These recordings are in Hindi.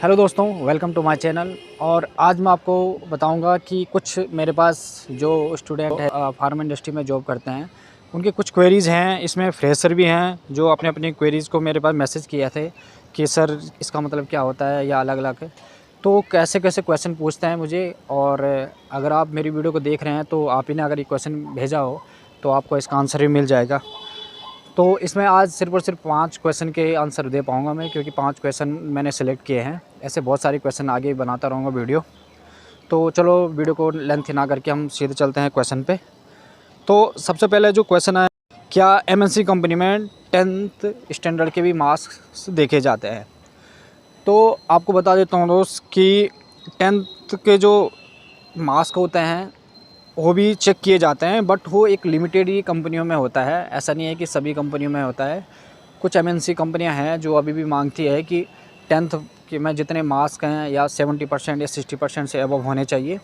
हेलो दोस्तों, वेलकम टू माय चैनल। और आज मैं आपको बताऊंगा कि कुछ मेरे पास जो स्टूडेंट है फार्मा इंडस्ट्री में जॉब करते हैं, उनके कुछ क्वेरीज़ हैं। इसमें फ्रेशर भी हैं जो अपने अपनी क्वेरीज़ को मेरे पास मैसेज किए थे कि सर इसका मतलब क्या होता है या अलग अलग है। तो कैसे कैसे क्वेश्चन पूछते हैं मुझे। और अगर आप मेरी वीडियो को देख रहे हैं तो आप ही ने अगर ये क्वेश्चन भेजा हो तो आपको इसका आंसर भी मिल जाएगा। तो इसमें आज सिर्फ़ और सिर्फ 5 क्वेश्चन के आंसर दे पाऊँगा मैं, क्योंकि 5 क्वेश्चन मैंने सेलेक्ट किए हैं। ऐसे बहुत सारे क्वेश्चन आगे बनाता रहूँगा वीडियो। तो चलो वीडियो को लेंथ ना करके हम सीधे चलते हैं क्वेश्चन पे। तो सबसे पहले जो क्वेश्चन है, क्या एमएनसी कंपनी में 10th स्टैंडर्ड के भी मार्क्स देखे जाते हैं? तो आपको बता देता हूँ दोस्त कि 10th के जो मार्क्स होते हैं वो भी चेक किए जाते हैं, बट वो एक लिमिटेड ही कंपनियों में होता है। ऐसा नहीं है कि सभी कंपनियों में होता है। कुछ एमएनसी कंपनियां हैं जो अभी भी मांगती है कि 10th के में जितने मार्क्स हैं या 70% या 60% से अबव होने चाहिए,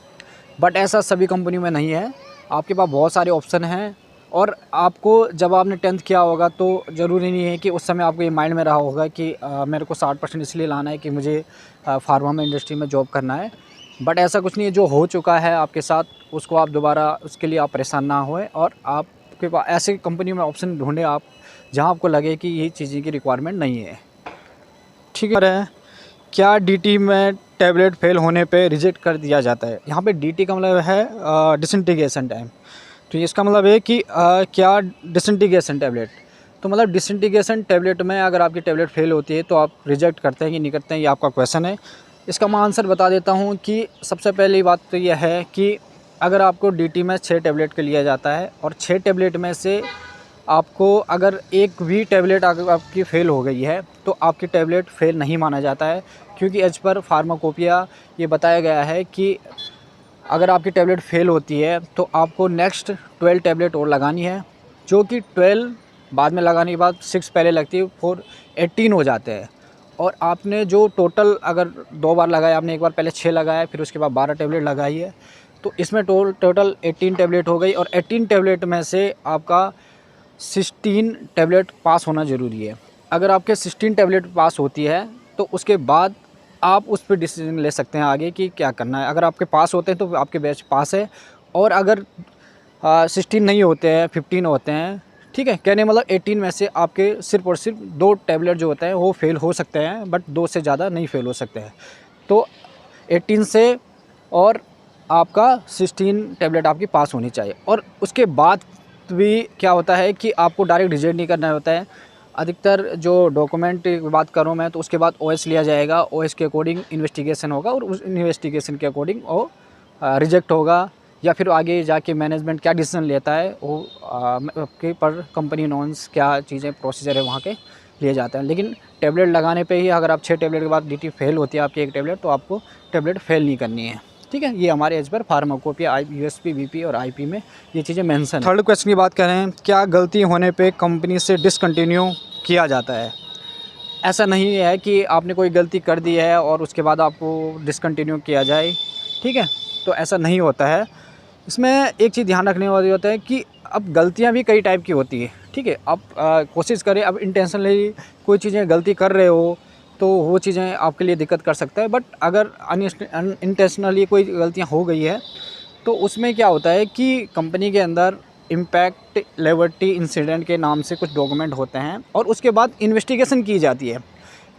बट ऐसा सभी कंपनियों में नहीं है। आपके पास बहुत सारे ऑप्शन हैं। और आपको जब आपने 10th किया होगा तो ज़रूरी नहीं है कि उस समय आपको ये माइंड में रहा होगा कि मेरे को 60% इसलिए लाना है कि मुझे फार्मा में इंडस्ट्री में जॉब करना है। बट ऐसा कुछ नहीं है। जो हो चुका है आपके साथ, उसको आप दोबारा उसके लिए आप परेशान ना होएं, और आपके पास ऐसी कंपनी में ऑप्शन ढूंढें आप जहां आपको लगे कि ये चीज़ें की रिक्वायरमेंट नहीं है। ठीक है। क्या डीटी में टैबलेट फेल होने पे रिजेक्ट कर दिया जाता है? यहाँ पे डीटी का मतलब है डिसइंटीग्रेशन टाइम। तो इसका मतलब है कि क्या डिसइंटीग्रेशन टैबलेट, तो मतलब डिसइंटीग्रेशन टैबलेट में अगर आपकी टैबलेट फेल होती है तो आप रिजेक्ट करते हैं कि नहीं करते हैं, ये आपका क्वेश्चन है। इसका मैं आंसर बता देता हूँ कि सबसे पहली बात तो यह है कि अगर आपको डीटी में 6 टैबलेट के लिया जाता है और 6 टैबलेट में से आपको अगर एक भी टैबलेट अगर आपकी फ़ेल हो गई है तो आपकी टैबलेट फ़ेल नहीं माना जाता है, क्योंकि एज पर फार्माकोपिया ये बताया गया है कि अगर आपकी टैबलेट फ़ेल होती है तो आपको नेक्स्ट 12 टैबलेट और लगानी है, जो कि 12 बाद में लगाने के बाद 6 पहले लगती है, 4 18 हो जाते हैं। और आपने जो टोटल अगर 2 बार लगाया, आपने एक बार पहले 6 लगाया फिर उसके बाद 12 टैबलेट लगाई है, तो इसमें टोटल 18 टैबलेट हो गई। और 18 टैबलेट में से आपका 16 टैबलेट पास होना ज़रूरी है। अगर आपके 16 टैबलेट पास होती है तो उसके बाद आप उस पर डिसीजन ले सकते हैं आगे कि क्या करना है। अगर आपके पास होते हैं तो आपके बैच पास है, और अगर 16 नहीं होते हैं, 15 होते हैं, ठीक है, कहने मतलब 18 में से आपके सिर्फ और सिर्फ 2 टैबलेट जो होते हैं वो फेल हो सकते हैं, बट 2 से ज़्यादा नहीं फेल हो सकते हैं। तो 18 से और आपका 16 टैबलेट आपकी पास होनी चाहिए। और उसके बाद भी क्या होता है कि आपको डायरेक्ट रिजेक्ट नहीं करना होता है। अधिकतर जो डॉक्यूमेंट की बात करूँ मैं, तो उसके बाद ओएस लिया जाएगा, ओएस के अकॉर्डिंग इन्वेस्टिगेशन होगा और उस इन्वेस्टिगेशन के अकॉर्डिंग वो रिजेक्ट होगा, या फिर आगे जाके मैनेजमेंट क्या डिसीजन लेता है वो आपके पर कंपनी नॉर्म्स क्या चीज़ें प्रोसीजर है वहाँ के लिए जाते हैं। लेकिन टैबलेट लगाने पे ही अगर आप 6 टैबलेट के बाद डीटी फेल होती है आपकी एक टैबलेट, तो आपको टैबलेट फेल नहीं करनी है। ठीक है, ये हमारे as per pharmacopoeia USP BP और आईपी में ये चीज़ें मेंशन है। थर्ड क्वेश्चन की बात करें, क्या गलती होने पे कंपनी से डिसकंटिन्यू किया जाता है? ऐसा नहीं है कि आपने कोई गलती कर दी है और उसके बाद आपको डिसकंटिन्यू किया जाए। ठीक है, तो ऐसा नहीं होता है। इसमें एक चीज़ ध्यान रखने वाली होता है कि अब गलतियाँ भी कई टाइप की होती है। ठीक है, आप कोशिश करें, अब इंटेंशनली कोई चीज़ें गलती कर रहे हो तो वो चीज़ें आपके लिए दिक्कत कर सकता है। बट अगर अनइंटेंशनली कोई गलतियाँ हो गई है तो उसमें क्या होता है कि कंपनी के अंदर इम्पैक्ट लेवर्टी इंसिडेंट के नाम से कुछ डॉक्यूमेंट होते हैं और उसके बाद इन्वेस्टिगेशन की जाती है।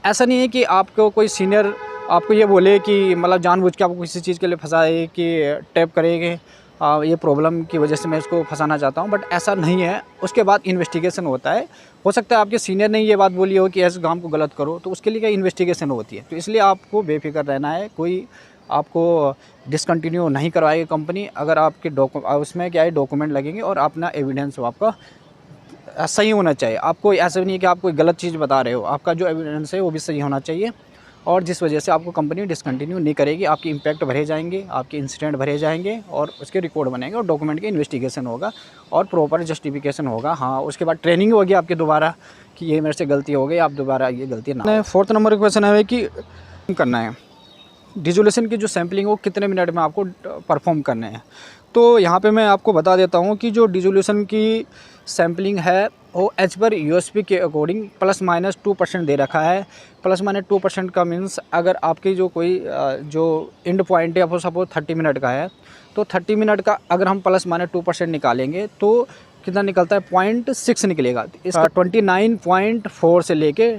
ऐसा नहीं है कि आपको कोई सीनियर आपको ये बोले कि मतलब जानबूझ के आपको किसी चीज़ के लिए फंसाए कि टैप करेंगे ये प्रॉब्लम की वजह से मैं इसको फंसाना चाहता हूँ, बट ऐसा नहीं है। उसके बाद इन्वेस्टिगेशन होता है। हो सकता है आपके सीनियर ने ये बात बोली हो कि ऐसे काम को गलत करो, तो उसके लिए क्या इन्वेस्टिगेशन होती है। तो इसलिए आपको बेफिक्र रहना है, कोई आपको डिसकंटिन्यू नहीं करवाएगी कंपनी अगर आपके उसमें क्या है डॉक्यूमेंट लगेंगे और अपना एविडेंस आपका सही होना चाहिए। आपको ऐसा नहीं है कि आप कोई गलत चीज़ बता रहे हो, आपका जो एविडेंस है वो भी सही होना चाहिए, और जिस वजह से आपको कंपनी डिसकंटिन्यू नहीं करेगी। आपके इम्पैक्ट भरे जाएंगे, आपके इंसिडेंट भरे जाएंगे और उसके रिकॉर्ड बनेंगे और डॉक्यूमेंट की इन्वेस्टिगेशन होगा और प्रॉपर जस्टिफिकेशन होगा। हाँ, उसके बाद ट्रेनिंग होगी आपके दोबारा कि ये मेरे से गलती हो गई, आप दोबारा ये गलती ना। 4th नंबर का क्वेश्चन है कि करना है डिजोल्यूशन की जो सैम्पलिंग वो कितने मिनट में आपको परफॉर्म करने हैं। तो यहाँ पे मैं आपको बता देता हूँ कि जो डिसोल्यूशन की सैम्पलिंग है वो एज पर यूएसपी के अकॉर्डिंग ±2% दे रखा है। ±2% का मीन्स अगर आपकी जो कोई जो एंड पॉइंट है वो सपोज 30 मिनट का है, तो 30 मिनट का अगर हम ±2% निकालेंगे तो कितना निकलता है, 0.6 निकलेगा। इसका 29.4 से लेके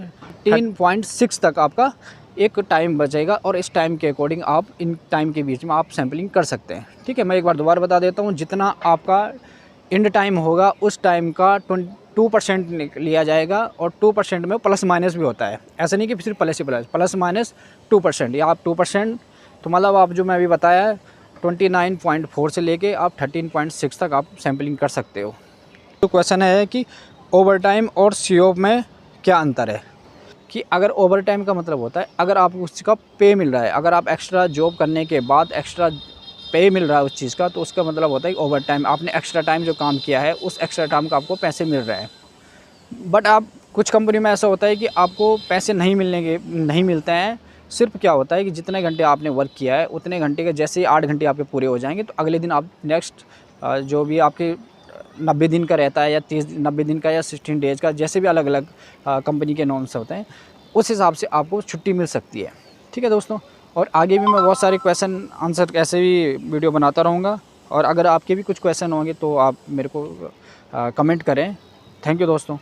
13.6 तक आपका एक टाइम बचेगा और इस टाइम के अकॉर्डिंग आप इन टाइम के बीच में आप सैम्पलिंग कर सकते हैं। ठीक है, मैं एक बार दोबारा बता देता हूँ, जितना आपका एंड टाइम होगा उस टाइम का 2% लिया जाएगा और 2% में प्लस माइनस भी होता है। ऐसा नहीं कि सिर्फ प्लस ही प्लस माइनस 2%, या आप 2% तो मतलब आप जो मैं अभी बताया है 29.4 से लेके आप 13.6 तक आप सैम्पलिंग कर सकते हो। तो क्वेश्चन है कि ओवर टाइम और सीओप में क्या अंतर है, कि अगर ओवर टाइम का मतलब होता है अगर आपको उसका पे मिल रहा है, अगर आप एक्स्ट्रा जॉब करने के बाद एक्स्ट्रा पे मिल रहा है उस चीज़ का, तो उसका मतलब होता है कि ओवर टाइम, आपने एक्स्ट्रा टाइम जो काम किया है उस एक्स्ट्रा टाइम का आपको पैसे मिल रहे हैं। बट आप कुछ कंपनी में ऐसा होता है कि आपको पैसे नहीं मिलते हैं। सिर्फ क्या होता है कि जितने घंटे आपने वर्क किया है उतने घंटे के, जैसे ही 8 घंटे आपके पूरे हो जाएंगे तो अगले दिन आप नेक्स्ट जो भी आपके 90 दिन का रहता है या 90 दिन का या 16 डेज़ का, जैसे भी अलग अलग कंपनी के नॉर्म्स होते हैं, उस हिसाब से आपको छुट्टी मिल सकती है। ठीक है दोस्तों, और आगे भी मैं बहुत सारे क्वेश्चन आंसर ऐसे भी वीडियो बनाता रहूँगा, और अगर आपके भी कुछ क्वेश्चन होंगे तो आप मेरे को कमेंट करें। थैंक यू दोस्तों।